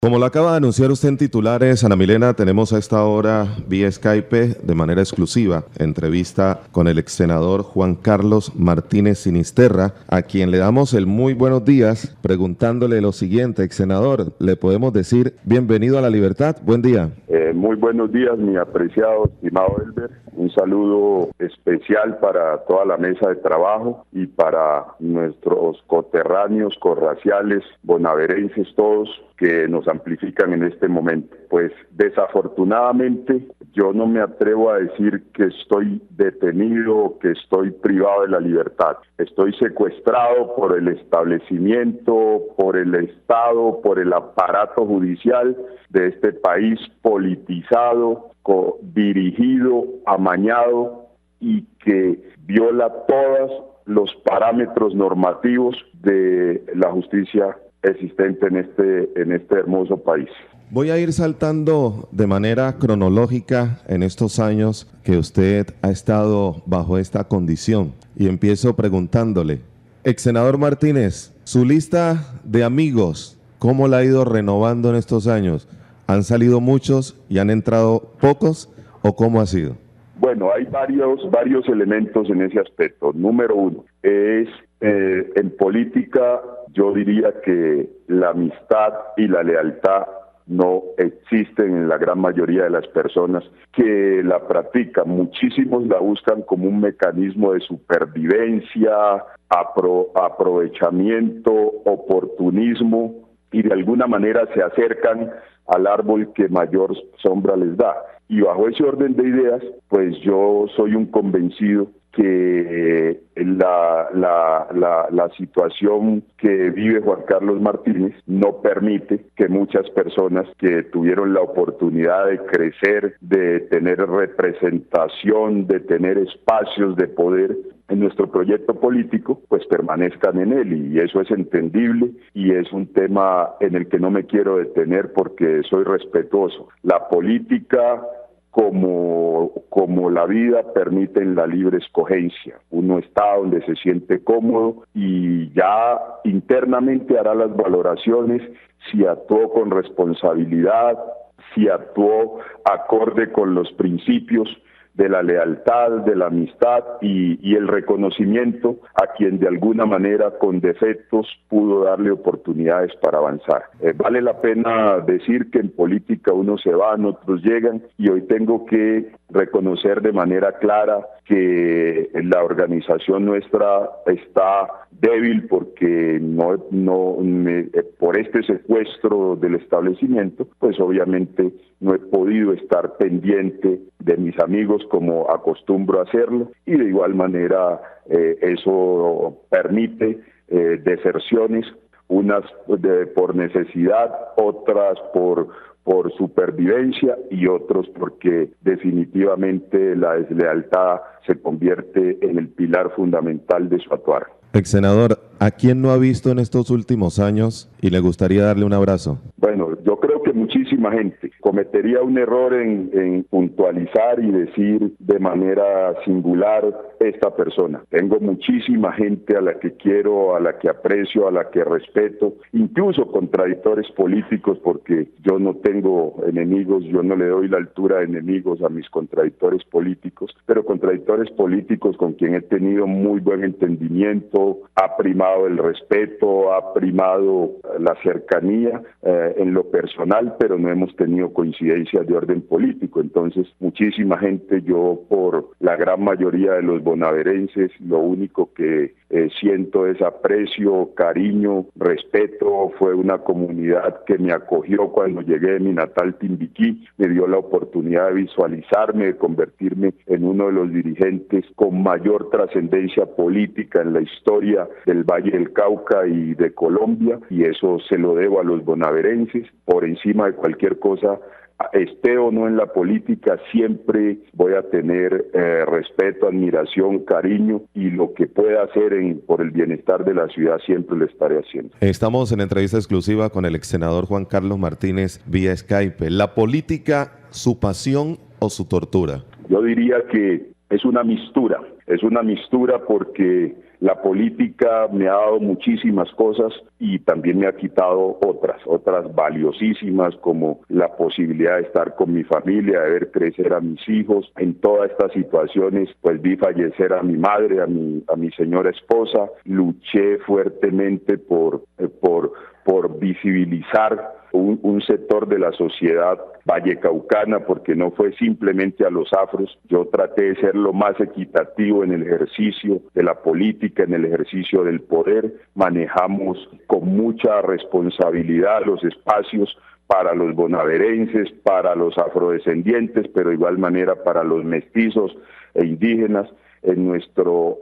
Como lo acaba de anunciar usted en titulares, Ana Milena, tenemos a esta hora vía Skype de manera exclusiva entrevista con el ex senador Juan Carlos Martínez Sinisterra, a quien le damos el muy buenos días preguntándole lo siguiente. Ex senador, le podemos decir bienvenido a la libertad. Buen día. Muy buenos días, mi apreciado, estimado Elber. Un saludo especial para toda la mesa de trabajo y para nuestros coterráneos, corraciales, bonaverenses, todos que nos amplifican en este momento. Pues desafortunadamente yo no me atrevo a decir que estoy detenido o que estoy privado de la libertad. Estoy secuestrado por el establecimiento, por el Estado, por el aparato judicial de este país politizado, dirigido, amañado y que viola todos los parámetros normativos de la justicia existente en este hermoso país. Voy a ir saltando de manera cronológica en estos años que usted ha estado bajo esta condición y empiezo preguntándole, ex senador Martínez, su lista de amigos, ¿cómo la ha ido renovando en estos años? ¿Han salido muchos y han entrado pocos o cómo ha sido? Bueno, hay varios elementos en ese aspecto. Número uno, en política yo diría que la amistad y la lealtad no existen en la gran mayoría de las personas que la practican. Muchísimos la buscan como un mecanismo de supervivencia, aprovechamiento, oportunismo, y de alguna manera se acercan al árbol que mayor sombra les da. Y bajo ese orden de ideas, pues yo soy un convencido que la situación que vive Juan Carlos Martínez no permite que muchas personas que tuvieron la oportunidad de crecer, de tener representación, de tener espacios de poder en nuestro proyecto político, pues permanezcan en él, y eso es entendible y es un tema en el que no me quiero detener porque soy respetuoso. La política, como la vida, permiten la libre escogencia. Uno está donde se siente cómodo y ya internamente hará las valoraciones si actuó con responsabilidad, si actuó acorde con los principios de la lealtad, de la amistad y el reconocimiento a quien de alguna manera con defectos pudo darle oportunidades para avanzar. Vale la pena decir que en política uno se va, otros llegan, y hoy tengo que reconocer de manera clara que la organización nuestra está débil porque por este secuestro del establecimiento, pues obviamente no he podido estar pendiente de mis amigos como acostumbro a hacerlo, y de igual manera eso permite deserciones, unas por necesidad, otras por supervivencia y otros porque definitivamente la deslealtad se convierte en el pilar fundamental de su actuar. Ex senador, ¿a quién no ha visto en estos últimos años y le gustaría darle un abrazo? Bueno, yo creo que muchísima gente. Cometería un error en puntualizar y decir de manera singular esta persona. Tengo muchísima gente a la que quiero, a la que aprecio, a la que respeto, incluso contradictores políticos, porque yo no tengo enemigos, yo no le doy la altura de enemigos a mis contradictores políticos, pero contradictores políticos con quien he tenido muy buen entendimiento, ha primado el respeto, ha primado la cercanía en lo personal, pero no hemos tenido coincidencias de orden político. Entonces, muchísima gente, yo por la gran mayoría de los bonaverenses, lo único que siento es aprecio, cariño, respeto. Fue una comunidad que me acogió cuando llegué de mi natal Timbiquí, me dio la oportunidad de visualizarme, de convertirme en uno de los dirigentes con mayor trascendencia política en la historia del Valle del Cauca y de Colombia, y eso se lo debo a los bonaverenses. Por encima de cualquier cosa, esté o no en la política, siempre voy a tener respeto, admiración, cariño, y lo que pueda hacer por el bienestar de la ciudad siempre lo estaré haciendo. Estamos en entrevista exclusiva con el ex senador Juan Carlos Martínez vía Skype. ¿La política, su pasión o su tortura? Yo diría que es una mistura porque La política me ha dado muchísimas cosas y también me ha quitado otras valiosísimas, como la posibilidad de estar con mi familia, de ver crecer a mis hijos. En todas estas situaciones, pues vi fallecer a mi madre, a mi señora esposa. Luché fuertemente por visibilizar un sector de la sociedad vallecaucana, porque no fue simplemente a los afros. Yo traté de ser lo más equitativo en el ejercicio de la política, en el ejercicio del poder. Manejamos con mucha responsabilidad los espacios para los bonaerenses, para los afrodescendientes, pero de igual manera para los mestizos e indígenas. En nuestro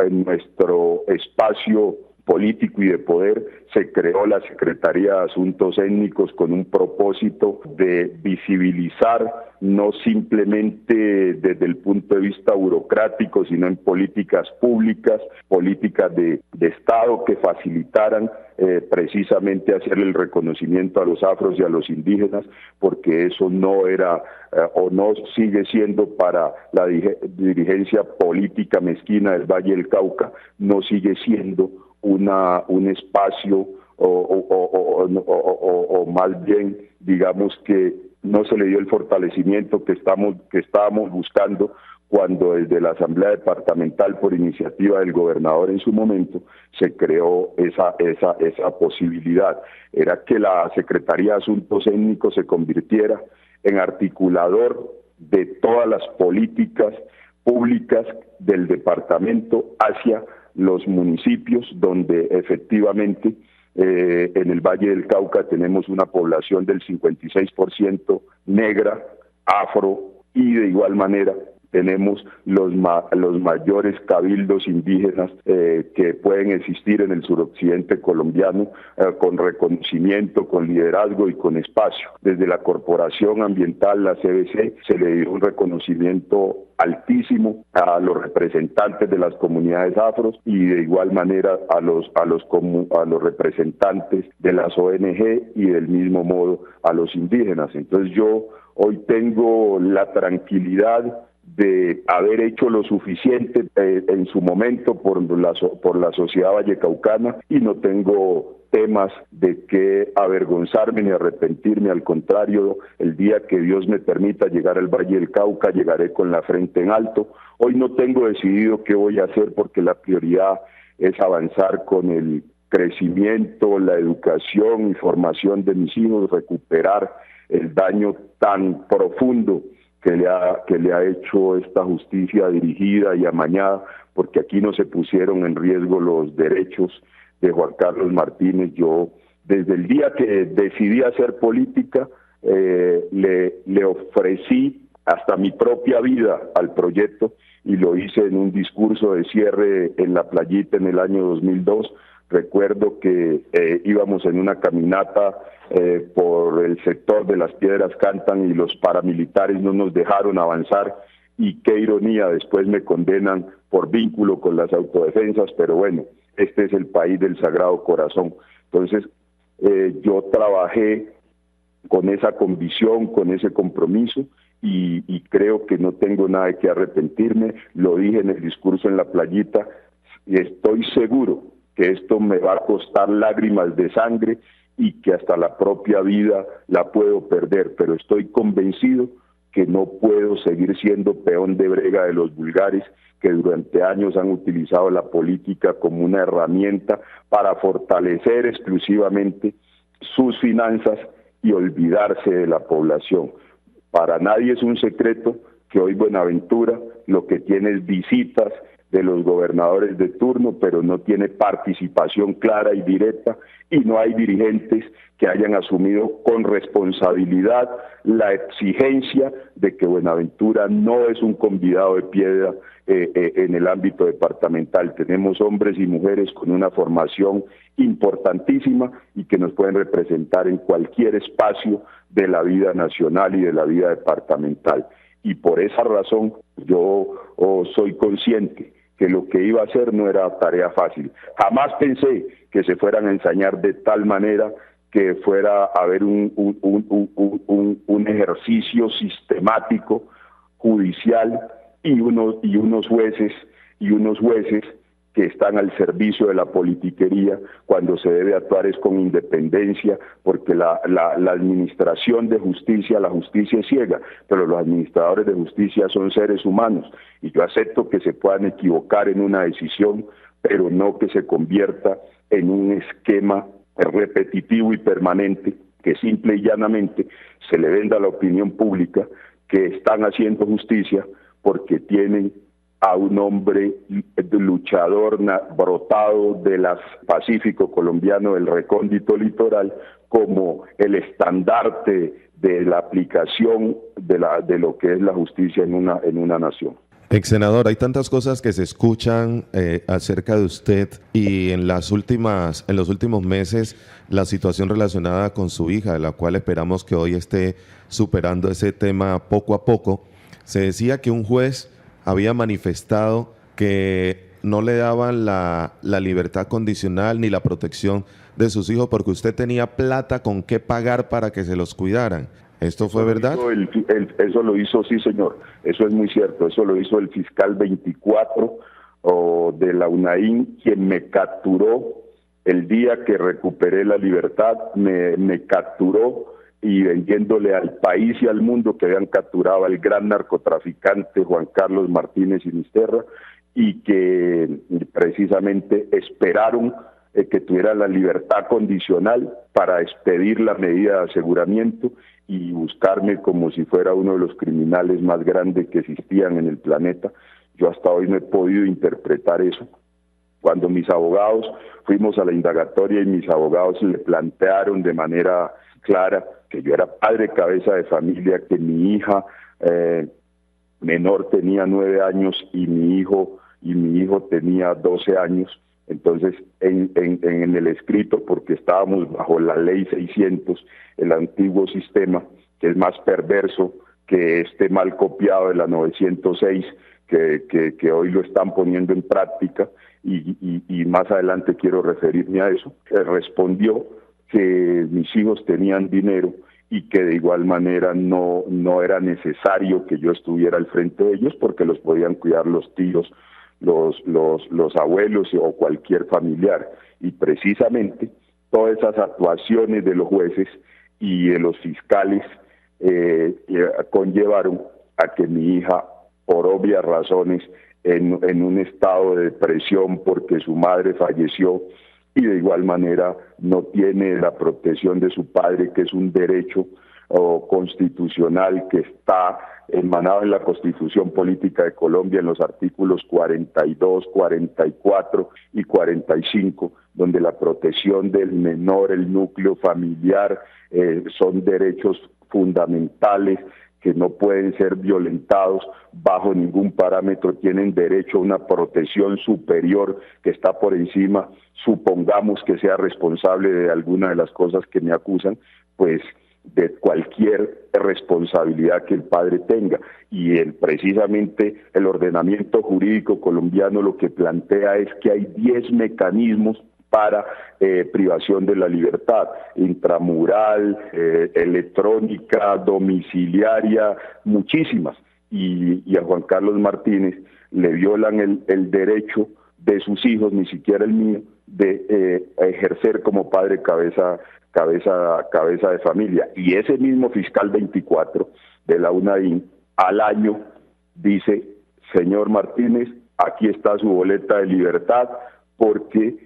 espacio político y de poder se creó la Secretaría de Asuntos Étnicos con un propósito de visibilizar, no simplemente desde el punto de vista burocrático, sino en políticas públicas, políticas de Estado que facilitaran precisamente hacerle el reconocimiento a los afros y a los indígenas, porque eso no era o no sigue siendo para la dirigencia política mezquina del Valle del Cauca, no sigue siendo un espacio o más bien, digamos que no se le dio el fortalecimiento que estábamos buscando cuando desde la Asamblea Departamental, por iniciativa del gobernador en su momento, se creó esa posibilidad. Era que la Secretaría de Asuntos Étnicos se convirtiera en articulador de todas las políticas públicas del departamento hacia los municipios, donde efectivamente en el Valle del Cauca tenemos una población del 56% negra, afro, y de igual manera tenemos los mayores cabildos indígenas que pueden existir en el suroccidente colombiano, con reconocimiento, con liderazgo y con espacio. Desde la Corporación Ambiental, la CBC, se le dio un reconocimiento altísimo a los representantes de las comunidades afros y de igual manera a los representantes de las ONG y del mismo modo a los indígenas. Entonces yo hoy tengo la tranquilidad de haber hecho lo suficiente en su momento por la sociedad vallecaucana, y no tengo temas de qué avergonzarme ni arrepentirme. Al contrario, el día que Dios me permita llegar al Valle del Cauca, llegaré con la frente en alto. Hoy no tengo decidido qué voy a hacer, porque la prioridad es avanzar con el crecimiento, la educación y formación de mis hijos, recuperar el daño tan profundo que le ha hecho esta justicia dirigida y amañada, porque aquí no se pusieron en riesgo los derechos de Juan Carlos Martínez. Yo, desde el día que decidí hacer política, le ofrecí hasta mi propia vida al proyecto, y lo hice en un discurso de cierre en La Playita en el año 2002. Recuerdo que íbamos en una caminata por el sector de Las Piedras Cantan y los paramilitares no nos dejaron avanzar, y qué ironía, después me condenan por vínculo con las autodefensas, pero bueno, este es el país del Sagrado Corazón. Entonces yo trabajé con esa convicción, con ese compromiso, y creo que no tengo nada de qué arrepentirme. Lo dije en el discurso en La Playita, y estoy seguro que esto me va a costar lágrimas de sangre y que hasta la propia vida la puedo perder, pero estoy convencido que no puedo seguir siendo peón de brega de los vulgares que durante años han utilizado la política como una herramienta para fortalecer exclusivamente sus finanzas y olvidarse de la población. Para nadie es un secreto que hoy Buenaventura lo que tiene es visitas de los gobernadores de turno, pero no tiene participación clara y directa, y no hay dirigentes que hayan asumido con responsabilidad la exigencia de que Buenaventura no es un convidado de piedra en el ámbito departamental. Tenemos hombres y mujeres con una formación importantísima y que nos pueden representar en cualquier espacio de la vida nacional y de la vida departamental. Y por esa razón yo soy consciente que lo que iba a hacer no era tarea fácil. Jamás pensé que se fueran a ensañar de tal manera que fuera a haber un ejercicio sistemático, judicial, y unos jueces que están al servicio de la politiquería, cuando se debe actuar es con independencia, porque la administración de justicia, la justicia es ciega, pero los administradores de justicia son seres humanos, y yo acepto que se puedan equivocar en una decisión, pero no que se convierta en un esquema repetitivo y permanente, que simple y llanamente se le venda a la opinión pública que están haciendo justicia porque tienen a un hombre luchador brotado del Pacífico colombiano, del recóndito litoral, como el estandarte de la aplicación de lo que es la justicia en una nación. Ex senador, hay tantas cosas que se escuchan acerca de usted, y en los últimos meses la situación relacionada con su hija, de la cual esperamos que hoy esté superando ese tema poco a poco. Se decía que un juez había manifestado que no le daban la libertad condicional ni la protección de sus hijos porque usted tenía plata con qué pagar para que se los cuidaran. ¿Esto fue verdad? Eso lo hizo, sí señor, eso es muy cierto, eso lo hizo el fiscal 24 de la UNAIN, quien me capturó el día que recuperé la libertad, me capturó y vendiéndole al país y al mundo que habían capturado al gran narcotraficante Juan Carlos Martínez Sinisterra, y que precisamente esperaron que tuviera la libertad condicional para expedir la medida de aseguramiento y buscarme como si fuera uno de los criminales más grandes que existían en el planeta. Yo hasta hoy no he podido interpretar eso. Cuando mis abogados fuimos a la indagatoria y mis abogados le plantearon de manera clara que yo era padre cabeza de familia, que mi hija menor tenía 9 años y mi hijo tenía 12 años, entonces en el escrito, porque estábamos bajo la ley 600, el antiguo sistema, que es más perverso que este mal copiado de la 906, que hoy lo están poniendo en práctica, y más adelante quiero referirme a eso, respondió que mis hijos tenían dinero y que de igual manera no era necesario que yo estuviera al frente de ellos porque los podían cuidar los tíos, los abuelos o cualquier familiar. Y precisamente todas esas actuaciones de los jueces y de los fiscales conllevaron a que mi hija, por obvias razones, en un estado de depresión porque su madre falleció, y de igual manera no tiene la protección de su padre, que es un derecho constitucional que está emanado en la Constitución Política de Colombia en los artículos 42, 44 y 45, donde la protección del menor, el núcleo familiar, son derechos fundamentales que no pueden ser violentados bajo ningún parámetro, tienen derecho a una protección superior que está por encima, supongamos que sea responsable de alguna de las cosas que me acusan, pues de cualquier responsabilidad que el padre tenga. Y precisamente el ordenamiento jurídico colombiano lo que plantea es que hay 10 mecanismos para privación de la libertad, intramural, electrónica, domiciliaria, muchísimas. Y a Juan Carlos Martínez le violan el derecho de sus hijos, ni siquiera el mío, de ejercer como padre cabeza de familia. Y ese mismo fiscal 24 de la UNAIN al año dice: señor Martínez, aquí está su boleta de libertad porque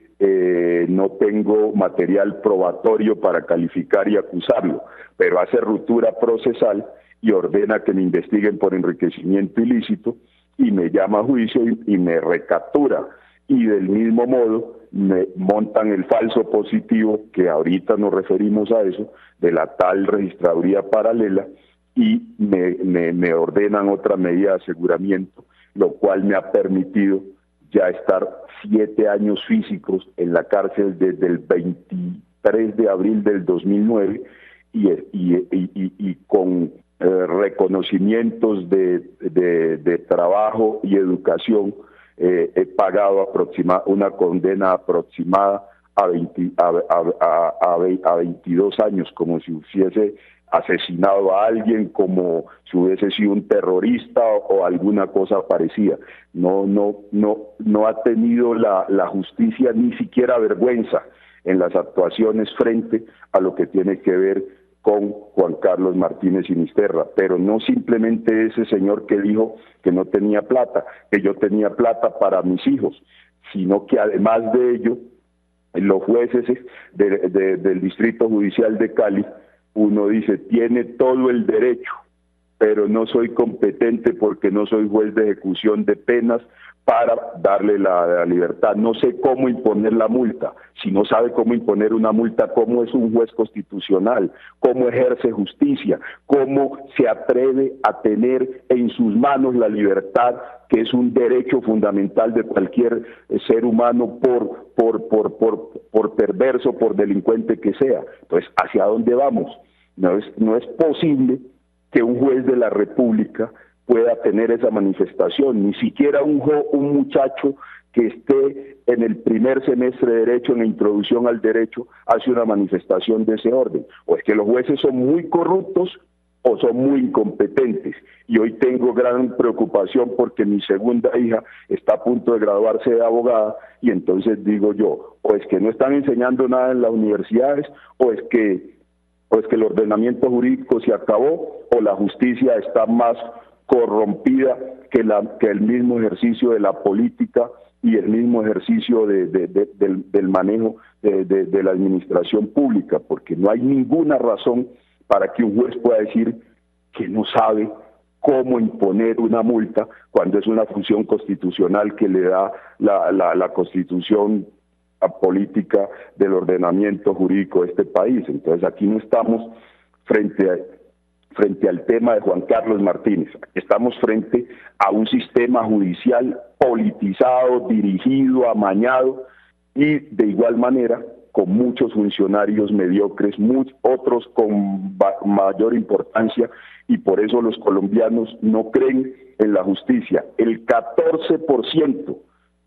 no tengo material probatorio para calificar y acusarlo, pero hace ruptura procesal y ordena que me investiguen por enriquecimiento ilícito y me llama a juicio y me recaptura. Y del mismo modo me montan el falso positivo, que ahorita nos referimos a eso, de la tal registraduría paralela, y me ordenan otra medida de aseguramiento, lo cual me ha permitido ya estar 7 años físicos en la cárcel desde el 23 de abril del 2009 y con reconocimientos de trabajo y educación. He pagado una condena aproximada a 22 años, como si hubiese asesinado a alguien como si hubiese sido un terrorista o alguna cosa parecida. No ha tenido la justicia ni siquiera vergüenza en las actuaciones frente a lo que tiene que ver con Juan Carlos Martínez Sinisterra, pero no simplemente ese señor que dijo que no tenía plata, que yo tenía plata para mis hijos, sino que además de ello, los jueces del Distrito Judicial de Cali, uno dice, tiene todo el derecho, pero no soy competente porque no soy juez de ejecución de penas para darle la libertad. No sé cómo imponer la multa. Si no sabe cómo imponer una multa, ¿cómo es un juez constitucional? ¿Cómo ejerce justicia? ¿Cómo se atreve a tener en sus manos la libertad, que es un derecho fundamental de cualquier ser humano, por perverso, por delincuente que sea? Entonces, ¿hacia dónde vamos? No es posible que un juez de la República pueda tener esa manifestación, ni siquiera un muchacho que esté en el primer semestre de Derecho, en la introducción al Derecho, hace una manifestación de ese orden. O es que los jueces son muy corruptos o son muy incompetentes. Y hoy tengo gran preocupación porque mi segunda hija está a punto de graduarse de abogada, y entonces digo yo, o es que no están enseñando nada en las universidades, o es que el ordenamiento jurídico se acabó, o la justicia está más corrompida que el mismo ejercicio de la política y el mismo ejercicio del manejo de la administración pública, porque no hay ninguna razón para que un juez pueda decir que no sabe cómo imponer una multa cuando es una función constitucional que le da la Constitución política del ordenamiento jurídico de este país. Entonces aquí no estamos frente al tema de Juan Carlos Martínez, estamos frente a un sistema judicial politizado, dirigido, amañado, y de igual manera con muchos funcionarios mediocres, otros con mayor importancia, y por eso los colombianos no creen en la justicia. El 14%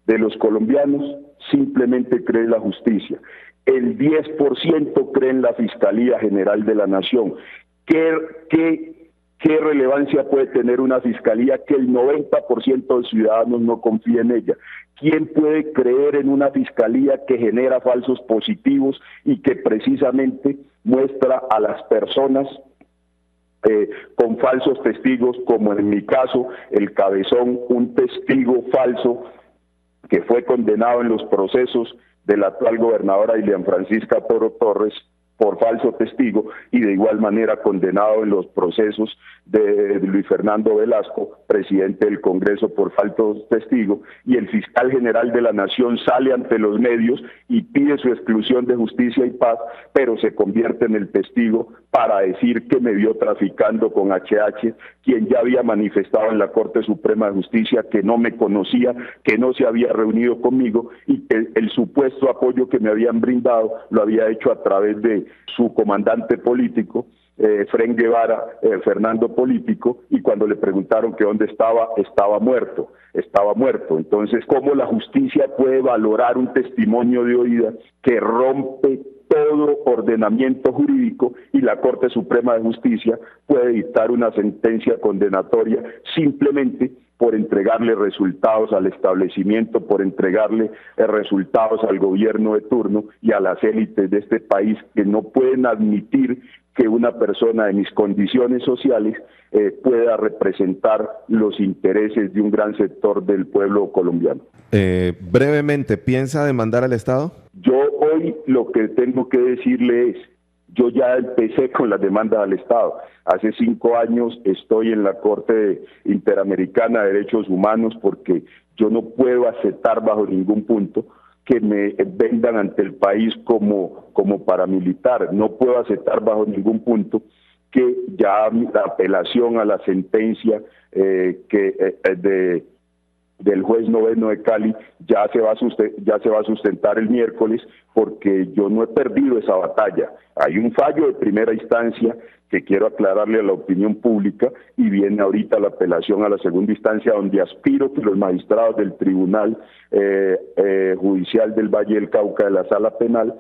de los colombianos simplemente cree en la justicia, el 10% cree en la Fiscalía General de la Nación. ¿Qué relevancia puede tener una fiscalía que el 90% de ciudadanos no confía en ella? ¿Quién puede creer en una fiscalía que genera falsos positivos y que precisamente muestra a las personas con falsos testigos, como en mi caso, el Cabezón, un testigo falso que fue condenado en los procesos de la actual gobernadora Ilian Francisca Toro Torres por falso testigo, y de igual manera condenado en los procesos de Luis Fernando Velasco, presidente del Congreso, por falso testigo, y el fiscal general de la Nación sale ante los medios y pide su exclusión de Justicia y Paz, pero se convierte en el testigo para decir que me vio traficando con HH, quien ya había manifestado en la Corte Suprema de Justicia que no me conocía, que no se había reunido conmigo, y que el supuesto apoyo que me habían brindado lo había hecho a través de su comandante político, Fren Guevara, Fernando Político, y cuando le preguntaron que dónde estaba muerto. Entonces, ¿cómo la justicia puede valorar un testimonio de oída que rompe todo ordenamiento jurídico, y la Corte Suprema de Justicia puede dictar una sentencia condenatoria simplemente por entregarle resultados al establecimiento, por entregarle resultados al gobierno de turno y a las élites de este país, que no pueden admitir que una persona de mis condiciones sociales pueda representar los intereses de un gran sector del pueblo colombiano? Brevemente, ¿piensa demandar al Estado? Yo hoy lo que tengo que decirle es, yo ya empecé con las demandas al Estado. Hace 5 años estoy en la Corte Interamericana de Derechos Humanos, porque yo no puedo aceptar bajo ningún punto que me vendan ante el país como paramilitar. No puedo aceptar bajo ningún punto que ya la apelación a la sentencia del juez noveno de Cali ya se va a sustentar el miércoles, porque yo no he perdido esa batalla. Hay un fallo de primera instancia que quiero aclararle a la opinión pública, y viene ahorita la apelación a la segunda instancia, donde aspiro que los magistrados del Tribunal Judicial del Valle del Cauca, de la Sala Penal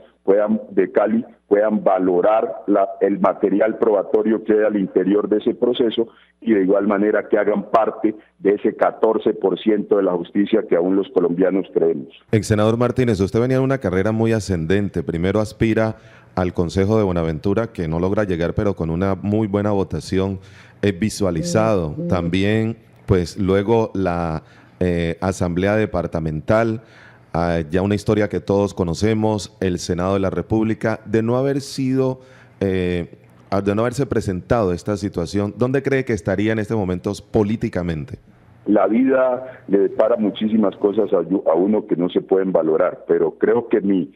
de Cali, puedan valorar el material probatorio que hay al interior de ese proceso y de igual manera que hagan parte de ese 14% de la justicia que aún los colombianos creemos. Ex senador Martínez, usted venía de una carrera muy ascendente. Primero aspira al Consejo de Buenaventura, que no logra llegar, pero con una muy buena votación es visualizado. También, pues luego la Asamblea Departamental, ya una historia que todos conocemos, el Senado de la República, de no haberse presentado esta situación. ¿Dónde cree que estaría en estos momentos políticamente? La vida le depara muchísimas cosas a uno que no se pueden valorar, pero creo que mi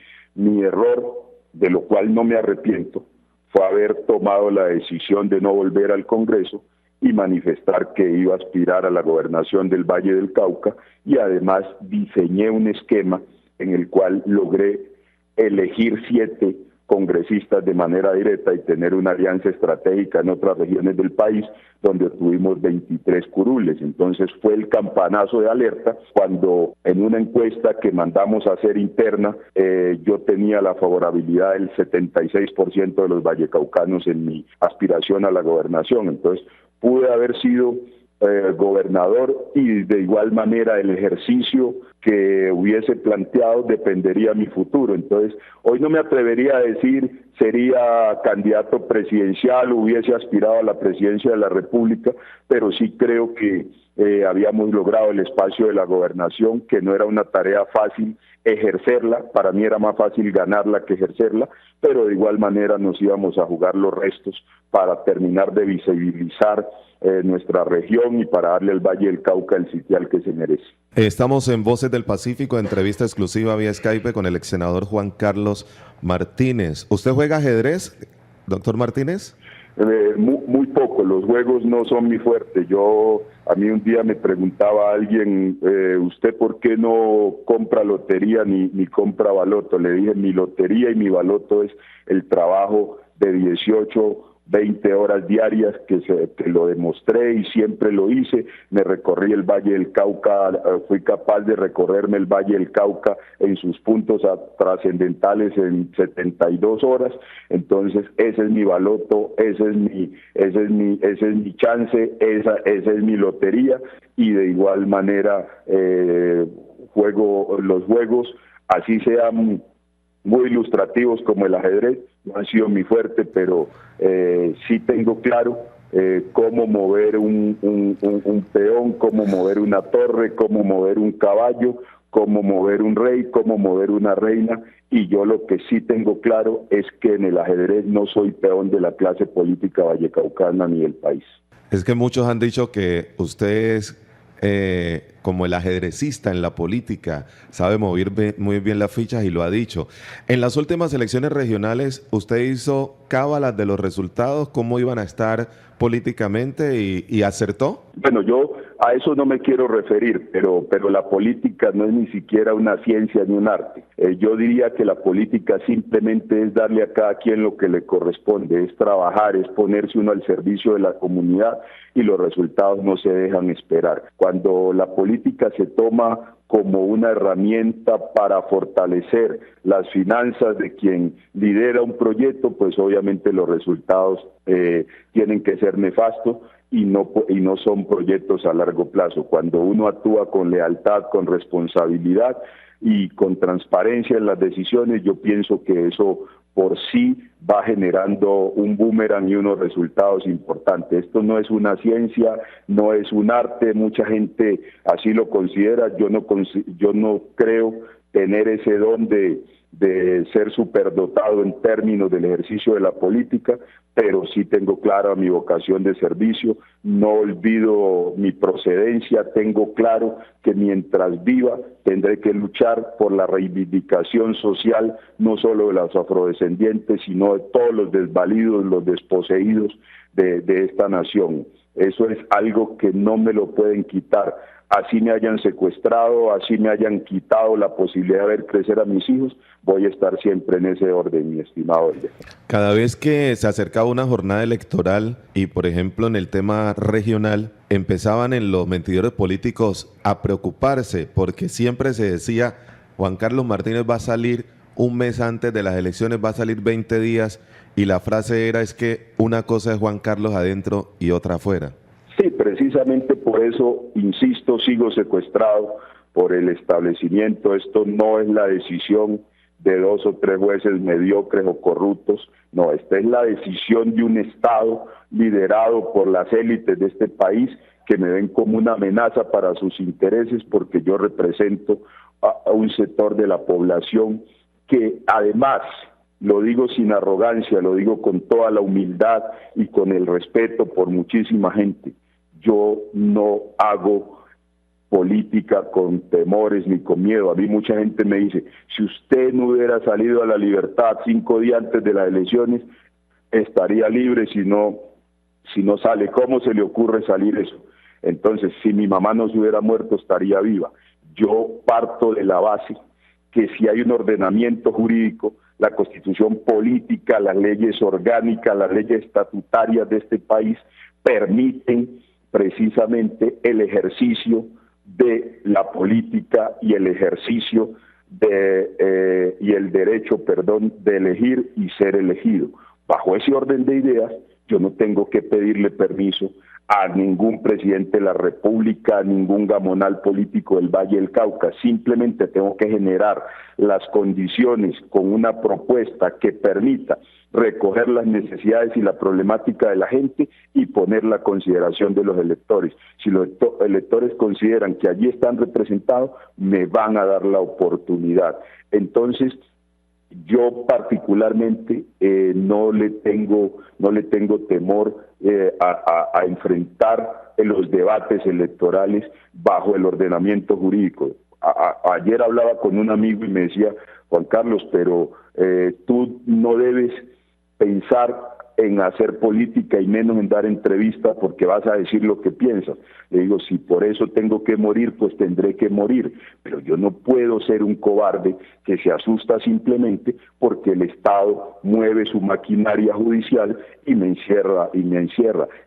error, de lo cual no me arrepiento, fue haber tomado la decisión de no volver al Congreso y manifestar que iba a aspirar a la gobernación del Valle del Cauca, y además diseñé un esquema en el cual logré elegir 7 congresistas de manera directa y tener una alianza estratégica en otras regiones del país donde tuvimos 23 curules. Entonces fue el campanazo de alerta cuando en una encuesta que mandamos a hacer interna yo tenía la favorabilidad del 76% de los vallecaucanos en mi aspiración a la gobernación. Entonces pude haber sido gobernador y de igual manera el ejercicio que hubiese planteado dependería de mi futuro. Entonces hoy no me atrevería a decir sería candidato presidencial, hubiese aspirado a la presidencia de la República, pero sí creo que habíamos logrado el espacio de la gobernación, que no era una tarea fácil ejercerla, para mí era más fácil ganarla que ejercerla, pero de igual manera nos íbamos a jugar los restos para terminar de visibilizar nuestra región y para darle al Valle del Cauca el sitial que se merece. Estamos en Voces del Pacífico, entrevista exclusiva vía Skype con el ex senador Juan Carlos Martínez. ¿Usted juega ajedrez, doctor Martínez? Muy poco, los juegos no son mi fuerte. A mí un día me preguntaba alguien, ¿usted por qué no compra lotería ni compra baloto? Le dije, mi lotería y mi baloto es el trabajo de 18, 20 horas diarias que lo demostré y siempre lo hice. Me recorrí el Valle del Cauca, fui capaz de recorrerme el Valle del Cauca en sus puntos trascendentales en 72 horas. Entonces ese es mi baloto, ese es mi chance, esa es mi lotería, y de igual manera juego los juegos, así sean muy ilustrativos como el ajedrez, no han sido mi fuerte, pero sí tengo claro cómo mover un peón, cómo mover una torre, cómo mover un caballo, cómo mover un rey, cómo mover una reina, y yo lo que sí tengo claro es que en el ajedrez no soy peón de la clase política vallecaucana ni del país. Es que muchos han dicho que usted es como el ajedrecista en la política, sabe mover muy bien las fichas y lo ha dicho. En las últimas elecciones regionales, usted hizo cábalas de los resultados, cómo iban a estar políticamente y acertó. Bueno, yo a eso no me quiero referir, pero la política no es ni siquiera una ciencia ni un arte. Yo diría que la política simplemente es darle a cada quien lo que le corresponde, es trabajar, es ponerse uno al servicio de la comunidad, y los resultados no se dejan esperar. Cuando la política se toma como una herramienta para fortalecer las finanzas de quien lidera un proyecto, pues obviamente los resultados tienen que ser nefastos y no son proyectos a largo plazo. Cuando uno actúa con lealtad, con responsabilidad y con transparencia en las decisiones, yo pienso que eso por sí va generando un boomerang y unos resultados importantes. Esto no es una ciencia, no es un arte, mucha gente así lo considera. Yo no creo tener ese don de ser superdotado en términos del ejercicio de la política, pero sí tengo clara mi vocación de servicio, no olvido mi procedencia, tengo claro que mientras viva tendré que luchar por la reivindicación social, no solo de los afrodescendientes, sino de todos los desvalidos, los desposeídos de esta nación. Eso es algo que no me lo pueden quitar. Así me hayan secuestrado, así me hayan quitado la posibilidad de ver crecer a mis hijos, voy a estar siempre en ese orden, mi estimado. Cada vez que se acercaba una jornada electoral y, por ejemplo, en el tema regional, empezaban en los mentidores políticos a preocuparse porque siempre se decía, Juan Carlos Martínez va a salir un mes antes de las elecciones, va a salir 20 días, y la frase era es que una cosa es Juan Carlos adentro y otra afuera. Sí, precisamente por eso, insisto, sigo secuestrado por el establecimiento. Esto no es la decisión de 2 o 3 jueces mediocres o corruptos, no, esta es la decisión de un Estado liderado por las élites de este país que me ven como una amenaza para sus intereses porque yo represento a un sector de la población que además, lo digo sin arrogancia, lo digo con toda la humildad y con el respeto por muchísima gente, yo no hago política con temores ni con miedo. A mí mucha gente me dice, si usted no hubiera salido a la libertad 5 días antes de las elecciones, estaría libre si no sale. ¿Cómo se le ocurre salir eso? Entonces, si mi mamá no se hubiera muerto, estaría viva. Yo parto de la base que si hay un ordenamiento jurídico, la constitución política, las leyes orgánicas, las leyes estatutarias de este país permiten precisamente el ejercicio de la política y el ejercicio y el derecho, de elegir y ser elegido. Bajo ese orden de ideas, yo no tengo que pedirle permiso a ningún presidente de la República, a ningún gamonal político del Valle del Cauca. Simplemente tengo que generar las condiciones con una propuesta que permita recoger las necesidades y la problemática de la gente y ponerla a consideración de los electores. Si los electores consideran que allí están representados, me van a dar la oportunidad. Entonces, yo particularmente no le tengo temor a enfrentar los debates electorales bajo el ordenamiento jurídico. Ayer hablaba con un amigo y me decía, Juan Carlos, pero tú no debes pensar en hacer política y menos en dar entrevistas porque vas a decir lo que piensas. Le digo, si por eso tengo que morir, pues tendré que morir, pero yo no puedo ser un cobarde que se asusta simplemente porque el Estado mueve su maquinaria judicial y me encierra.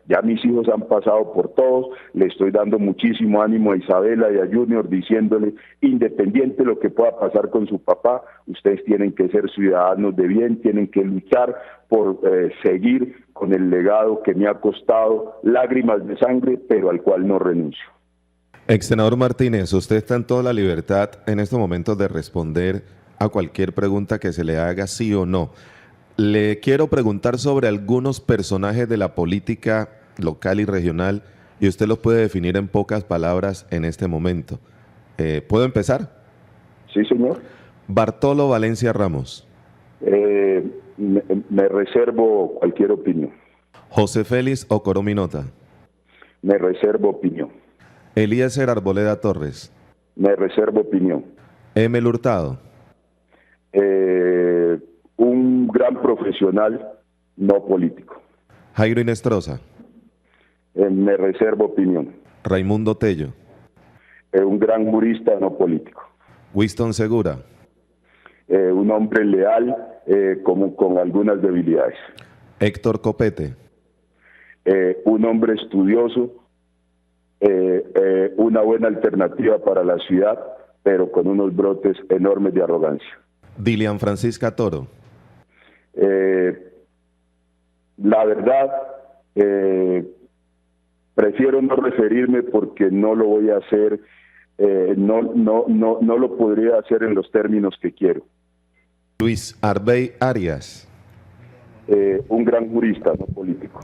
Ya mis hijos han pasado por todos, le estoy dando muchísimo ánimo a Isabela y a Junior diciéndole, independiente de lo que pueda pasar con su papá, ustedes tienen que ser ciudadanos de bien, tienen que luchar por seguir con el legado que me ha costado lágrimas de sangre, pero al cual no renuncio. Ex senador Martínez, usted está en toda la libertad en estos momentos de responder a cualquier pregunta que se le haga, sí o no. Le quiero preguntar sobre algunos personajes de la política local y regional y usted los puede definir en pocas palabras en este momento. ¿Puedo empezar? Sí, señor. Bartolo Valencia Ramos. Me reservo cualquier opinión. José Félix Ocoró Minota. Me reservo opinión. Eliezer Arboleda Torres. Me reservo opinión. Emel Hurtado. Un gran profesional, no político. Jairo Inestrosa. Me reservo opinión. Raimundo Tello. Un gran jurista, no político. Winston Segura. Un hombre leal, con algunas debilidades. Héctor Copete. Un hombre estudioso, una buena alternativa para la ciudad, pero con unos brotes enormes de arrogancia. Dilian Francisca Toro. La verdad, prefiero no referirme porque no lo voy a hacer, no lo podría hacer en los términos que quiero. Luis Arbey Arias. Un gran jurista, no político.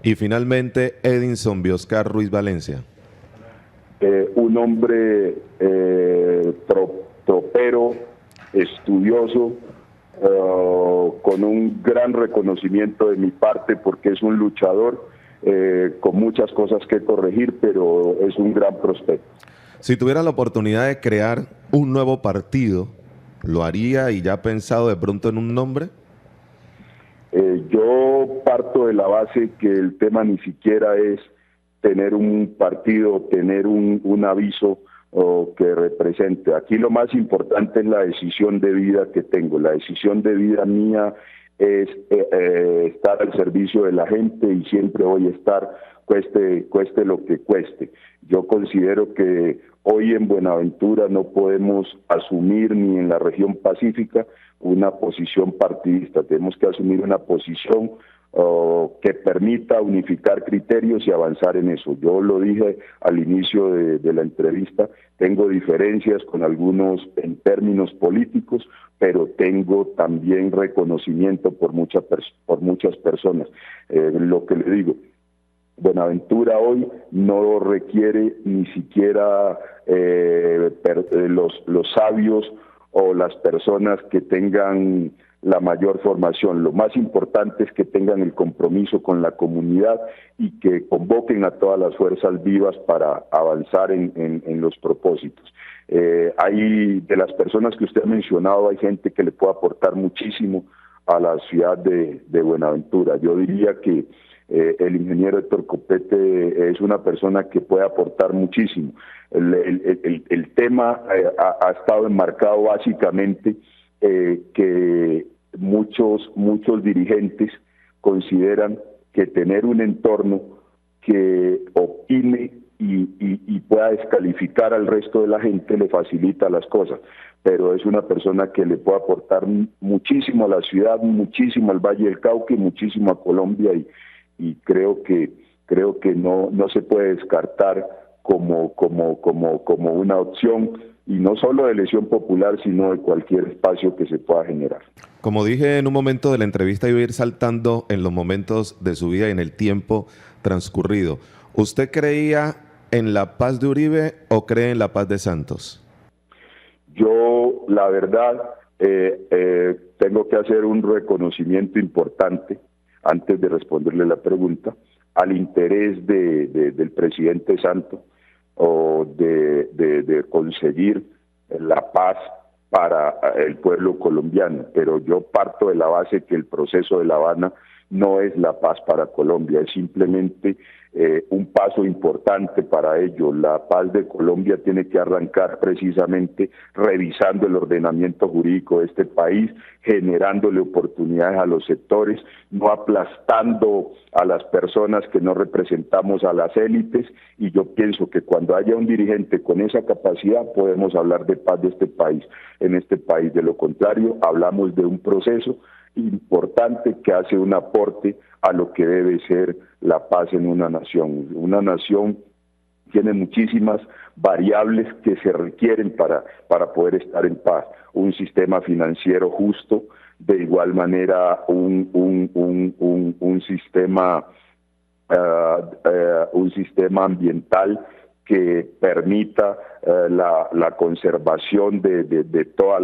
Y finalmente, Edinson Bioscar Ruiz Valencia. Un hombre tropero, estudioso, con un gran reconocimiento de mi parte porque es un luchador con muchas cosas que corregir, pero es un gran prospecto. Si tuviera la oportunidad de crear un nuevo partido, ¿lo haría y ya ha pensado de pronto en un nombre? Yo parto de la base que el tema ni siquiera es tener un partido, tener un aviso que represente. Aquí lo más importante es la decisión de vida que tengo. La decisión de vida mía es estar al servicio de la gente y siempre voy a estar, cueste lo que cueste. Yo considero que hoy en Buenaventura no podemos asumir, ni en la región pacífica, una posición partidista, tenemos que asumir una posición que permita unificar criterios y avanzar en eso. Yo lo dije al inicio de la entrevista, tengo diferencias con algunos en términos políticos, pero tengo también reconocimiento por muchas personas. Lo que le digo, Buenaventura hoy no requiere ni siquiera los sabios o las personas que tengan la mayor formación. Lo más importante es que tengan el compromiso con la comunidad y que convoquen a todas las fuerzas vivas para avanzar en los propósitos. Hay de las personas que usted ha mencionado, hay gente que le puede aportar muchísimo a la ciudad de Buenaventura. Yo diría que el ingeniero Héctor Copete es una persona que puede aportar muchísimo. El tema ha estado enmarcado básicamente que muchos dirigentes consideran que tener un entorno que opine y pueda descalificar al resto de la gente le facilita las cosas, pero es una persona que le puede aportar muchísimo a la ciudad, muchísimo al Valle del Cauca y muchísimo a Colombia, y creo que no se puede descartar como una opción, y no solo de elección popular, sino de cualquier espacio que se pueda generar. Como dije en un momento de la entrevista, iba a ir saltando en los momentos de su vida y en el tiempo transcurrido. ¿Usted creía en la paz de Uribe o cree en la paz de Santos? Yo, la verdad, tengo que hacer un reconocimiento importante, antes de responderle la pregunta, al interés del presidente Santos, o de conseguir la paz para el pueblo colombiano, pero yo parto de la base que el proceso de La Habana no es la paz para Colombia, es simplemente un paso importante para ello. La paz de Colombia tiene que arrancar precisamente revisando el ordenamiento jurídico de este país, generándole oportunidades a los sectores, no aplastando a las personas que no representamos a las élites, y yo pienso que cuando haya un dirigente con esa capacidad podemos hablar de paz de este país, en este país. De lo contrario, hablamos de un proceso importante que hace un aporte a lo que debe ser la paz en una nación. Una nación tiene muchísimas variables que se requieren para poder estar en paz. Un sistema financiero justo, de igual manera un sistema ambiental que permita la conservación de todas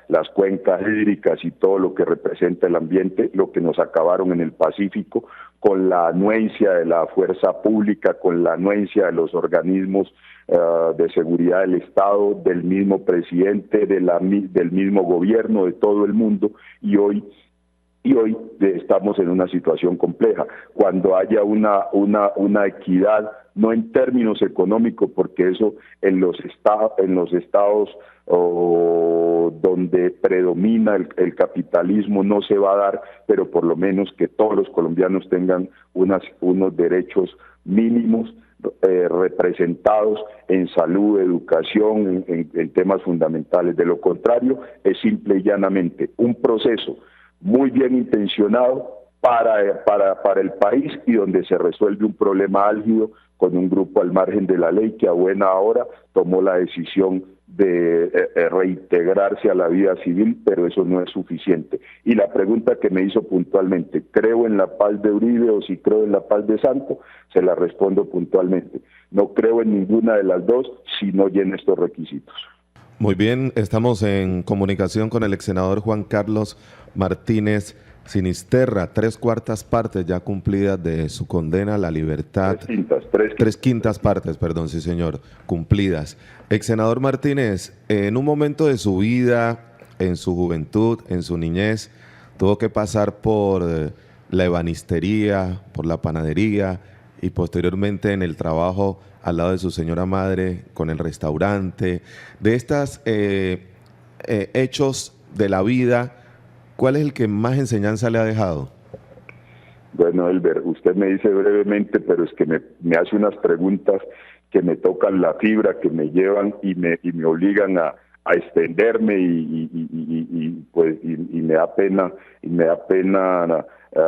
las cuencas hídricas y todo lo que representa el ambiente, lo que nos acabaron en el Pacífico, con la anuencia de la fuerza pública, con la anuencia de los organismos de seguridad del Estado, del mismo presidente, del mismo gobierno, de todo el mundo, y hoy estamos en una situación compleja. Cuando haya una equidad, no en términos económicos, porque eso en los estados donde predomina el capitalismo no se va a dar, pero por lo menos que todos los colombianos tengan unos derechos mínimos representados en salud, educación, en temas fundamentales. De lo contrario, es simple y llanamente un proceso muy bien intencionado para el país, y donde se resuelve un problema álgido con un grupo al margen de la ley que a buena hora tomó la decisión de reintegrarse a la vida civil, pero eso no es suficiente. Y la pregunta que me hizo puntualmente, ¿creo en la paz de Uribe o si creo en la paz de Santos? Se la respondo puntualmente. No creo en ninguna de las dos si no llena estos requisitos. Muy bien, estamos en comunicación con el ex senador Juan Carlos Martínez Sinisterra. 3/4 partes ya cumplidas de su condena a la libertad. Tres quintas partes, perdón, sí señor, cumplidas. Ex senador Martínez, en un momento de su vida, en su juventud, en su niñez, tuvo que pasar por la ebanistería, por la panadería y posteriormente en el trabajo al lado de su señora madre, con el restaurante. De estos hechos de la vida, ¿cuál es el que más enseñanza le ha dejado? Bueno, Elber, usted me dice brevemente, pero es que me hace unas preguntas que me tocan la fibra, que me llevan y me obligan a a extenderme pues me da pena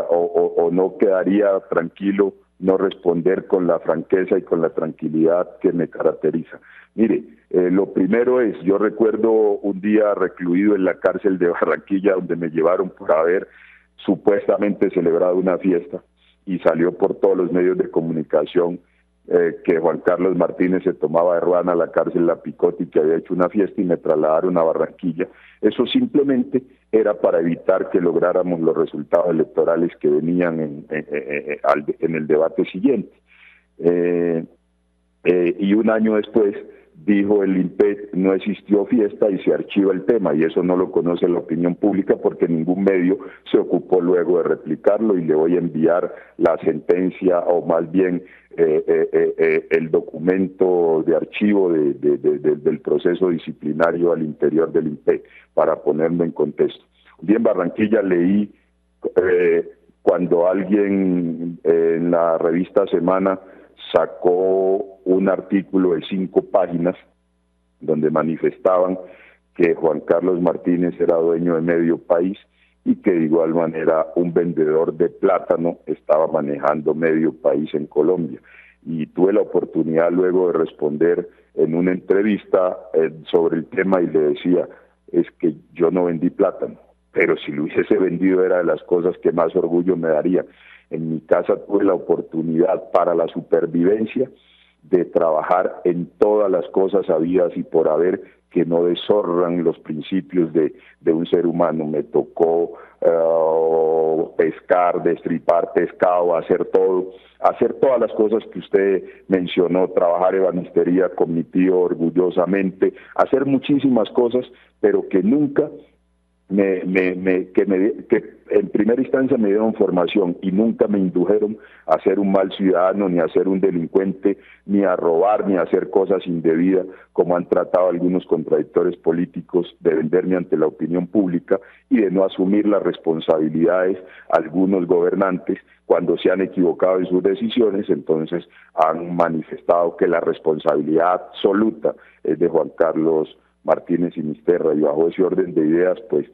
o no quedaría tranquilo no responder con la franqueza y con la tranquilidad que me caracteriza. Mire, lo primero es, yo recuerdo un día recluido en la cárcel de Barranquilla, donde me llevaron por haber supuestamente celebrado una fiesta, y salió por todos los medios de comunicación que Juan Carlos Martínez se tomaba de ruana a la cárcel La Picote y que había hecho una fiesta, y me trasladaron a Barranquilla. Eso simplemente era para evitar que lográramos los resultados electorales que venían en el debate siguiente. Y un año después dijo el INPE, no existió fiesta y se archiva el tema, y eso no lo conoce la opinión pública porque ningún medio se ocupó luego de replicarlo, y le voy a enviar la sentencia, o más bien el documento de archivo del proceso disciplinario al interior del INPE, para ponerlo en contexto. Bien, en Barranquilla leí cuando alguien en la revista Semana sacó un artículo de 5 páginas donde manifestaban que Juan Carlos Martínez era dueño de medio país y que de igual manera un vendedor de plátano estaba manejando medio país en Colombia. Y tuve la oportunidad luego de responder en una entrevista sobre el tema, y le decía, es que yo no vendí plátano, pero si lo hubiese vendido era de las cosas que más orgullo me daría. En mi casa tuve la oportunidad para la supervivencia de trabajar en todas las cosas habidas y por haber que no deshonran los principios de un ser humano. Me tocó pescar, destripar pescado, hacer todas las cosas que usted mencionó, trabajar ebanistería con mi tío orgullosamente, hacer muchísimas cosas, pero que nunca que en primera instancia me dieron formación y nunca me indujeron a ser un mal ciudadano, ni a ser un delincuente, ni a robar, ni a hacer cosas indebidas, como han tratado algunos contradictores políticos de venderme ante la opinión pública y de no asumir las responsabilidades algunos gobernantes cuando se han equivocado en sus decisiones. Entonces han manifestado que la responsabilidad absoluta es de Juan Carlos Martínez y Misterra, y bajo ese orden de ideas, pues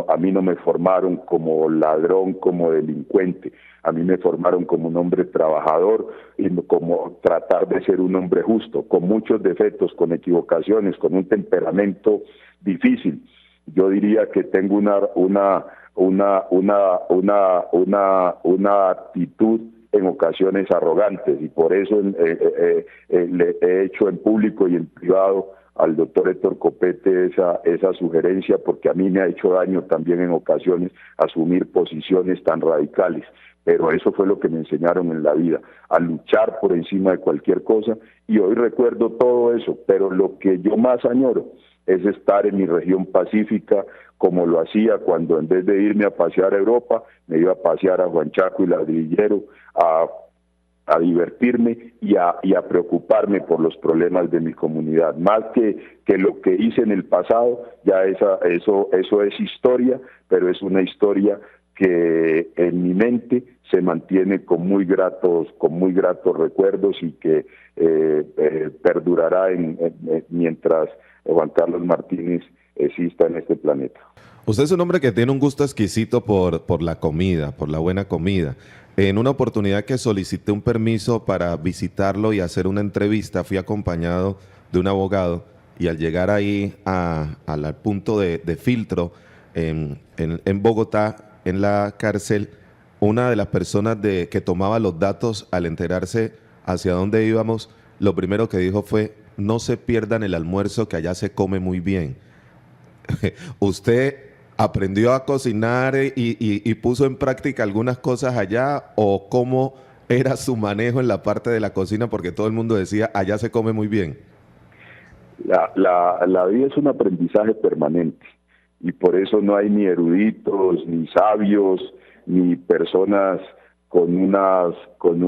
a mí no me formaron como ladrón, como delincuente, a mí me formaron como un hombre trabajador y como tratar de ser un hombre justo, con muchos defectos, con equivocaciones, con un temperamento difícil. Yo diría que tengo una actitud en ocasiones arrogantes, y por eso le he hecho en público y en privado al doctor Héctor Copete esa sugerencia, porque a mí me ha hecho daño también en ocasiones asumir posiciones tan radicales, pero eso fue lo que me enseñaron en la vida, a luchar por encima de cualquier cosa, y hoy recuerdo todo eso, pero lo que yo más añoro es estar en mi región pacífica, como lo hacía cuando en vez de irme a pasear a Europa, me iba a pasear a Huanchaco y Ladrillero, a divertirme y a preocuparme por los problemas de mi comunidad, más que lo que hice en el pasado. Ya eso es historia, pero es una historia que en mi mente se mantiene con muy gratos recuerdos, y que perdurará mientras Juan Carlos Martínez exista en este planeta. Usted es un hombre que tiene un gusto exquisito por la comida, por la buena comida. En una oportunidad que solicité un permiso para visitarlo y hacer una entrevista, fui acompañado de un abogado, y al llegar ahí al punto de filtro en Bogotá, en la cárcel, una de las personas que tomaba los datos, al enterarse hacia dónde íbamos, lo primero que dijo fue: no se pierdan el almuerzo, que allá se come muy bien. ¿Usted aprendió a cocinar y puso en práctica algunas cosas allá, o cómo era su manejo en la parte de la cocina? Porque todo el mundo decía, allá se come muy bien. La vida es un aprendizaje permanente, y por eso no hay ni eruditos, ni sabios, ni personas con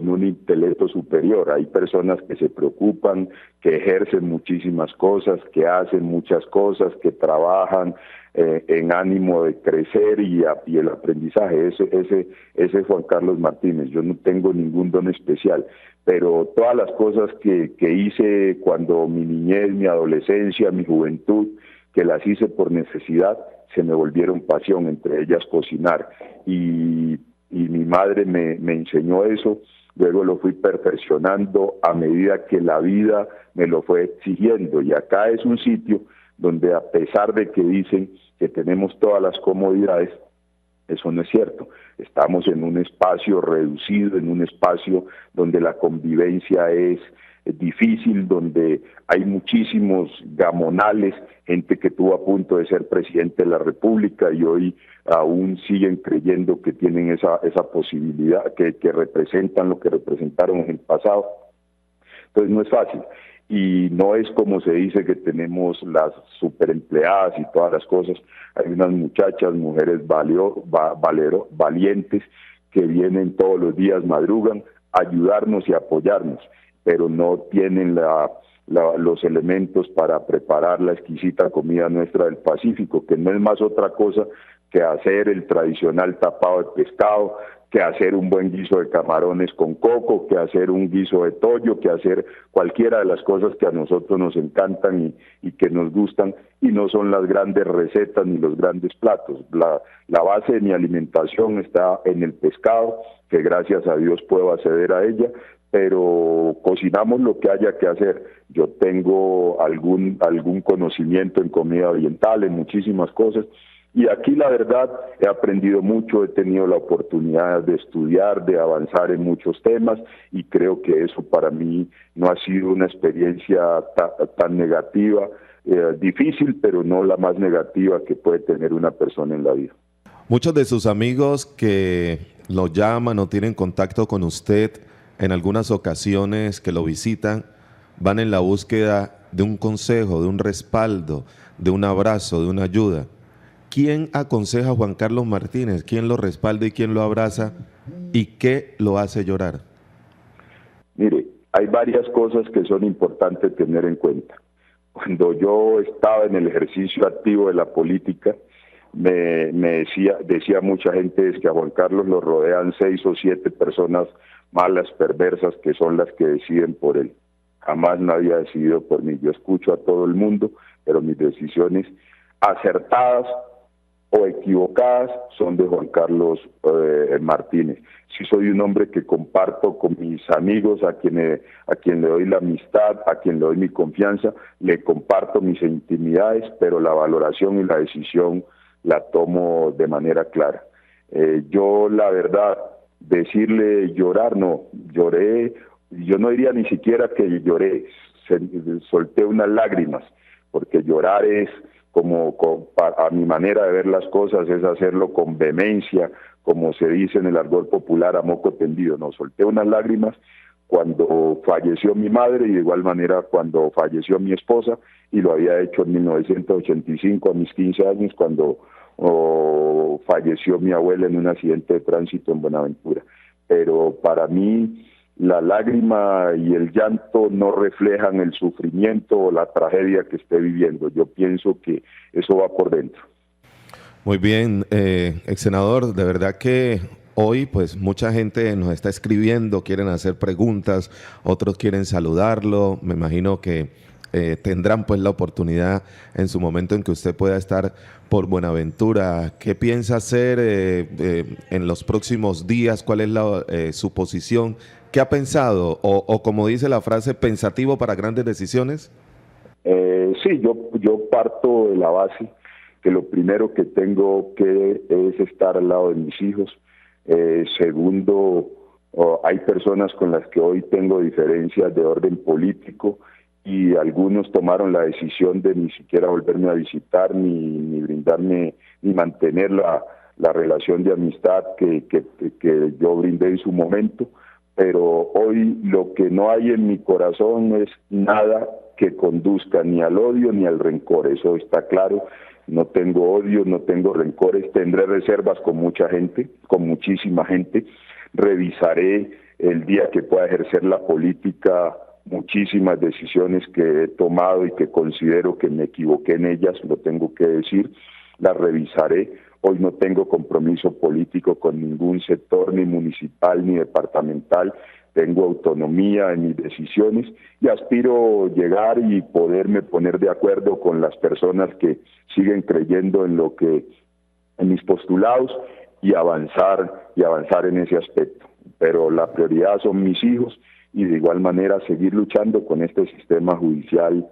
un intelecto superior. Hay personas que se preocupan, que ejercen muchísimas cosas, que hacen muchas cosas, que trabajan en ánimo de crecer y el aprendizaje. Ese es Juan Carlos Martínez. Yo no tengo ningún don especial, pero todas las cosas que hice cuando mi niñez, mi adolescencia, mi juventud, que las hice por necesidad, se me volvieron pasión, entre ellas cocinar. Y mi madre me enseñó eso, luego lo fui perfeccionando a medida que la vida me lo fue exigiendo. Y acá es un sitio donde, a pesar de que dicen que tenemos todas las comodidades, eso no es cierto. Estamos en un espacio reducido, en un espacio donde la convivencia es difícil, donde hay muchísimos gamonales, gente que estuvo a punto de ser presidente de la República y hoy aún siguen creyendo que tienen esa posibilidad, que representan lo que representaron en el pasado. Entonces no es fácil. Y no es como se dice que tenemos las superempleadas y todas las cosas. Hay unas muchachas, mujeres valientes, que vienen todos los días, madrugan, a ayudarnos y apoyarnos, pero no tienen los elementos para preparar la exquisita comida nuestra del Pacífico, que no es más otra cosa que hacer el tradicional tapado de pescado, que hacer un buen guiso de camarones con coco, que hacer un guiso de toyo, que hacer cualquiera de las cosas que a nosotros nos encantan y que nos gustan, y no son las grandes recetas ni los grandes platos. La base de mi alimentación está en el pescado, que gracias a Dios puedo acceder a ella, pero cocinamos lo que haya que hacer. Yo tengo algún conocimiento en comida oriental, en muchísimas cosas, y aquí la verdad he aprendido mucho, he tenido la oportunidad de estudiar, de avanzar en muchos temas, y creo que eso para mí no ha sido una experiencia tan negativa, difícil, pero no la más negativa que puede tener una persona en la vida. Muchos de sus amigos que lo llaman o tienen contacto con usted, en algunas ocasiones que lo visitan, van en la búsqueda de un consejo, de un respaldo, de un abrazo, de una ayuda. ¿Quién aconseja a Juan Carlos Martínez? ¿Quién lo respalda y quién lo abraza? ¿Y qué lo hace llorar? Mire, hay varias cosas que son importantes tener en cuenta. Cuando yo estaba en el ejercicio activo de la política, me decía mucha gente es que a Juan Carlos lo rodean 6 o 7 personas malas, perversas, que son las que deciden por él. Jamás nadie ha decidido por mí. Yo escucho a todo el mundo, pero mis decisiones acertadas o equivocadas son de Juan Carlos Martínez. Sí soy un hombre que comparto con mis amigos, a quien le doy la amistad, a quien le doy mi confianza, le comparto mis intimidades, pero la valoración y la decisión la tomo de manera clara. Yo, la verdad, decirle llorar, no, lloré, yo no diría ni siquiera que lloré, solté unas lágrimas, porque llorar es a mi manera de ver las cosas, es hacerlo con vehemencia, como se dice en el argot popular, a moco tendido. No, solté unas lágrimas cuando falleció mi madre y de igual manera cuando falleció mi esposa, y lo había hecho en 1985 a mis 15 años cuando falleció mi abuela en un accidente de tránsito en Buenaventura. Pero para mí la lágrima y el llanto no reflejan el sufrimiento o la tragedia que esté viviendo. Yo pienso que eso va por dentro. Muy bien, ex senador, de verdad que hoy pues mucha gente nos está escribiendo, quieren hacer preguntas, otros quieren saludarlo. Me imagino que tendrán pues la oportunidad en su momento en que usted pueda estar por Buenaventura. ¿Qué piensa hacer en los próximos días? ¿Cuál es su posición? ¿Qué ha pensado? O como dice la frase, ¿pensativo para grandes decisiones? Sí, yo parto de la base que lo primero que tengo que es estar al lado de mis hijos. Segundo, hay personas con las que hoy tengo diferencias de orden político y algunos tomaron la decisión de ni siquiera volverme a visitar ni brindarme, ni mantener la relación de amistad que yo brindé en su momento. Pero hoy lo que no hay en mi corazón es nada que conduzca ni al odio ni al rencor, eso está claro. No tengo odio, no tengo rencores, tendré reservas con mucha gente, con muchísima gente, revisaré el día que pueda ejercer la política muchísimas decisiones que he tomado y que considero que me equivoqué en ellas, lo tengo que decir, las revisaré. Hoy no tengo compromiso político con ningún sector, ni municipal ni departamental. Tengo autonomía en mis decisiones y aspiro llegar y poderme poner de acuerdo con las personas que siguen creyendo en mis postulados y avanzar en ese aspecto. Pero la prioridad son mis hijos y de igual manera seguir luchando con este sistema judicial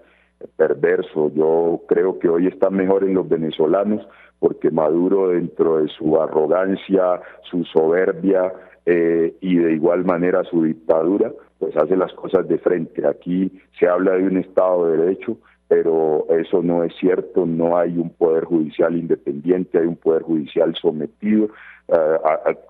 perverso. Yo creo que hoy está mejor en los venezolanos porque Maduro, dentro de su arrogancia, su soberbia y de igual manera su dictadura, pues hace las cosas de frente. Aquí se habla de un Estado de Derecho, pero eso no es cierto. No hay un poder judicial independiente, hay un poder judicial sometido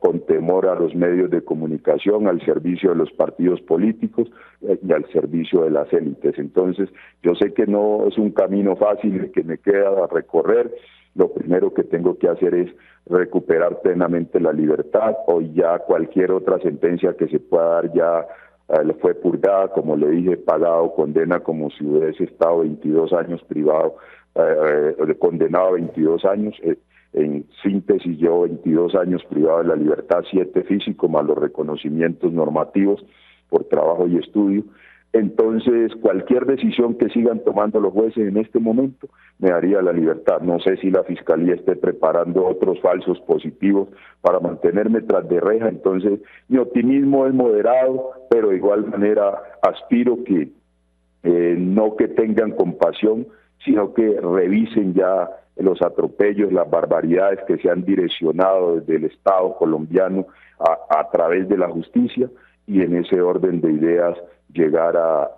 con temor a los medios de comunicación, al servicio de los partidos políticos y al servicio de las élites. Entonces, yo sé que no es un camino fácil el que me queda a recorrer. Lo primero que tengo que hacer es recuperar plenamente la libertad. Hoy ya cualquier otra sentencia que se pueda dar ya fue purgada, como le dije, pagado condena como si hubiese estado 22 años privado, condenado a 22 años. En síntesis, llevo 22 años privado de la libertad, 7 físicos, más los reconocimientos normativos por trabajo y estudio. Entonces, cualquier decisión que sigan tomando los jueces en este momento me daría la libertad. No sé si la Fiscalía esté preparando otros falsos positivos para mantenerme tras de reja. Entonces, mi optimismo es moderado, pero de igual manera aspiro que no que tengan compasión, sino que revisen ya los atropellos, las barbaridades que se han direccionado desde el Estado colombiano a través de la justicia, y en ese orden de ideas llegar a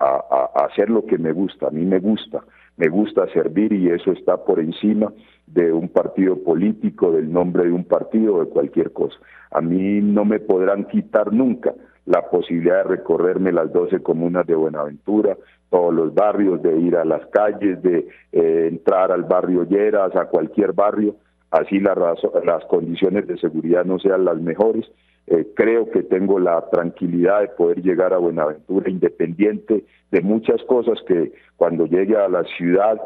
hacer lo que me gusta. A mí me gusta servir, y eso está por encima de un partido político, del nombre de un partido o de cualquier cosa. A mí no me podrán quitar nunca la posibilidad de recorrerme las 12 comunas de Buenaventura, todos los barrios, de ir a las calles, de entrar al barrio Lleras, a cualquier barrio, así las condiciones de seguridad no sean las mejores. Creo que tengo la tranquilidad de poder llegar a Buenaventura, independiente de muchas cosas que cuando llegue a la ciudad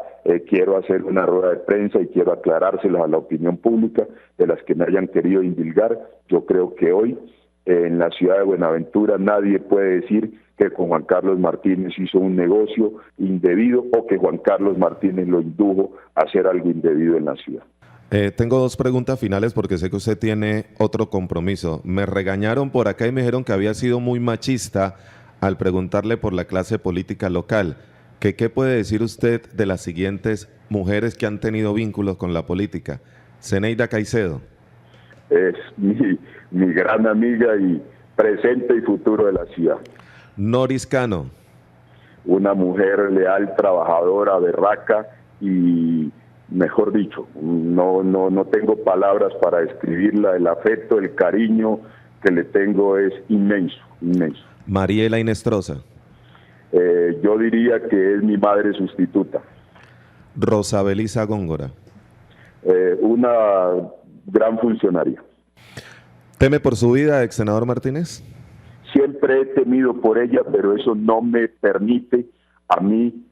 quiero hacer una rueda de prensa y quiero aclarárselas a la opinión pública, de las que me hayan querido indilgar. Yo creo que hoy en la ciudad de Buenaventura nadie puede decir que con Juan Carlos Martínez hizo un negocio indebido o que Juan Carlos Martínez lo indujo a hacer algo indebido en la ciudad. Tengo dos preguntas finales porque sé que usted tiene otro compromiso. Me regañaron por acá y me dijeron que había sido muy machista al preguntarle por la clase política local. ¿Qué puede decir usted de las siguientes mujeres que han tenido vínculos con la política? Zeneida Caicedo. Es mi gran amiga y presente y futuro de la ciudad. Noris Cano. Una mujer leal, trabajadora, berraca y, mejor dicho, no tengo palabras para describirla. El afecto, el cariño que le tengo es inmenso. Mariela Inestrosa. Yo diría que es mi madre sustituta. Rosa Belisa Góngora. Una gran funcionaria. ¿Teme por su vida, ex senador Martínez? Siempre he temido por ella, pero eso no me permite a mí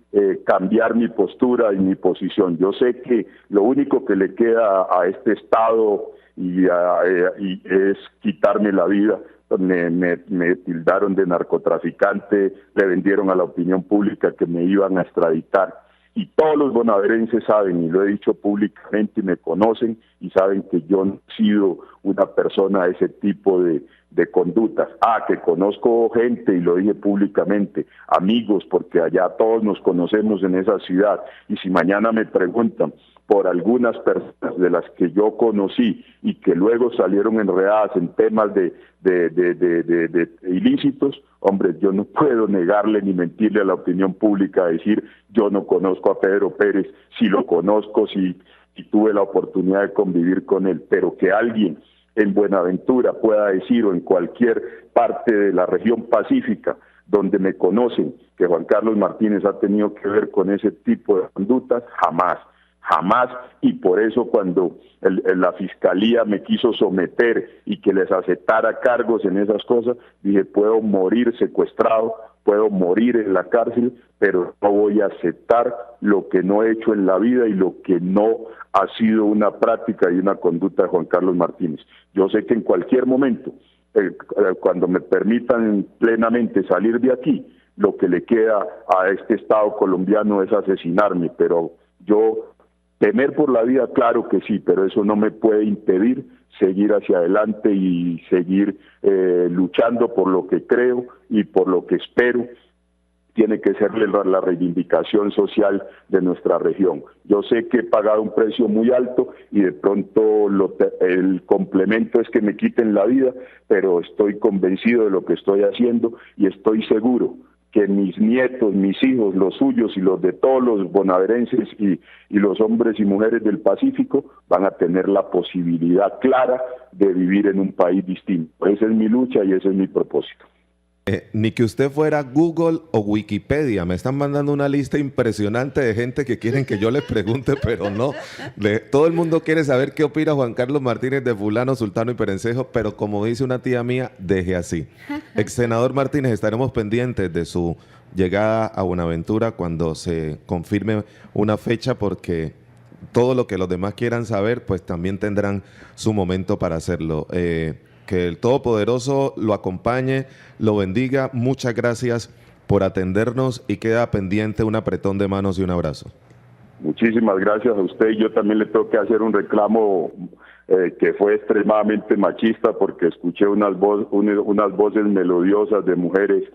cambiar mi postura y mi posición. Yo sé que lo único que le queda a este Estado y es quitarme la vida. Me tildaron de narcotraficante, le vendieron a la opinión pública que me iban a extraditar. Y todos los bonaerenses saben, y lo he dicho públicamente, y me conocen, y saben que yo no he sido una persona de ese tipo de conductas. Que conozco gente, y lo dije públicamente, amigos, porque allá todos nos conocemos en esa ciudad, y si mañana me preguntan por algunas personas de las que yo conocí y que luego salieron enredadas en temas de ilícitos, hombre, yo no puedo negarle ni mentirle a la opinión pública, decir yo no conozco a Pedro Pérez, si lo conozco, si tuve la oportunidad de convivir con él, pero que alguien en Buenaventura pueda decir, o en cualquier parte de la región pacífica donde me conocen, que Juan Carlos Martínez ha tenido que ver con ese tipo de conductas, jamás jamás, y por eso cuando la fiscalía me quiso someter y que les aceptara cargos en esas cosas, dije, puedo morir secuestrado, puedo morir en la cárcel, pero no voy a aceptar lo que no he hecho en la vida y lo que no ha sido una práctica y una conducta de Juan Carlos Martínez. Yo sé que en cualquier momento, cuando me permitan plenamente salir de aquí, lo que le queda a este Estado colombiano es asesinarme, pero yo temer por la vida, claro que sí, pero eso no me puede impedir seguir hacia adelante y seguir luchando por lo que creo y por lo que espero. Tiene que ser la reivindicación social de nuestra región. Yo sé que he pagado un precio muy alto y de pronto el complemento es que me quiten la vida, pero estoy convencido de lo que estoy haciendo y estoy seguro que mis nietos, mis hijos, los suyos y los de todos los bonaerenses y los hombres y mujeres del Pacífico van a tener la posibilidad clara de vivir en un país distinto. Esa es mi lucha y ese es mi propósito. Ni que usted fuera Google o Wikipedia. Me están mandando una lista impresionante de gente que quieren que yo les pregunte, pero no. Todo el mundo quiere saber qué opina Juan Carlos Martínez de fulano, sultano y perencejo, pero como dice una tía mía, deje así. Ex senador Martínez, estaremos pendientes de su llegada a Buenaventura cuando se confirme una fecha, porque todo lo que los demás quieran saber, pues también tendrán su momento para hacerlo. Que el Todopoderoso lo acompañe, lo bendiga. Muchas gracias por atendernos y queda pendiente un apretón de manos y un abrazo. Muchísimas gracias a usted. Yo también le tengo que hacer un reclamo que fue extremadamente machista, porque escuché unas voces melodiosas de mujeres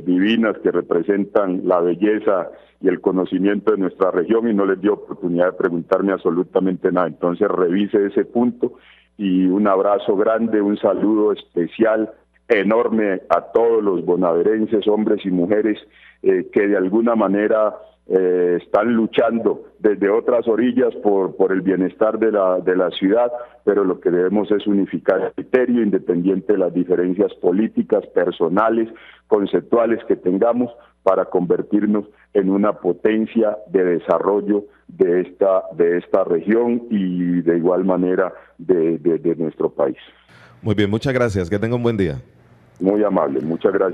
divinas que representan la belleza y el conocimiento de nuestra región y no les dio oportunidad de preguntarme absolutamente nada. Entonces revise ese punto. Y un abrazo grande, un saludo especial, enorme a todos los bonaerenses, hombres y mujeres que de alguna manera están luchando desde otras orillas por el bienestar de la ciudad, pero lo que debemos es unificar el criterio independiente de las diferencias políticas, personales, conceptuales que tengamos, para convertirnos en una potencia de desarrollo de esta región y de igual manera de nuestro país. Muy bien, muchas gracias. Que tenga un buen día. Muy amable, muchas gracias.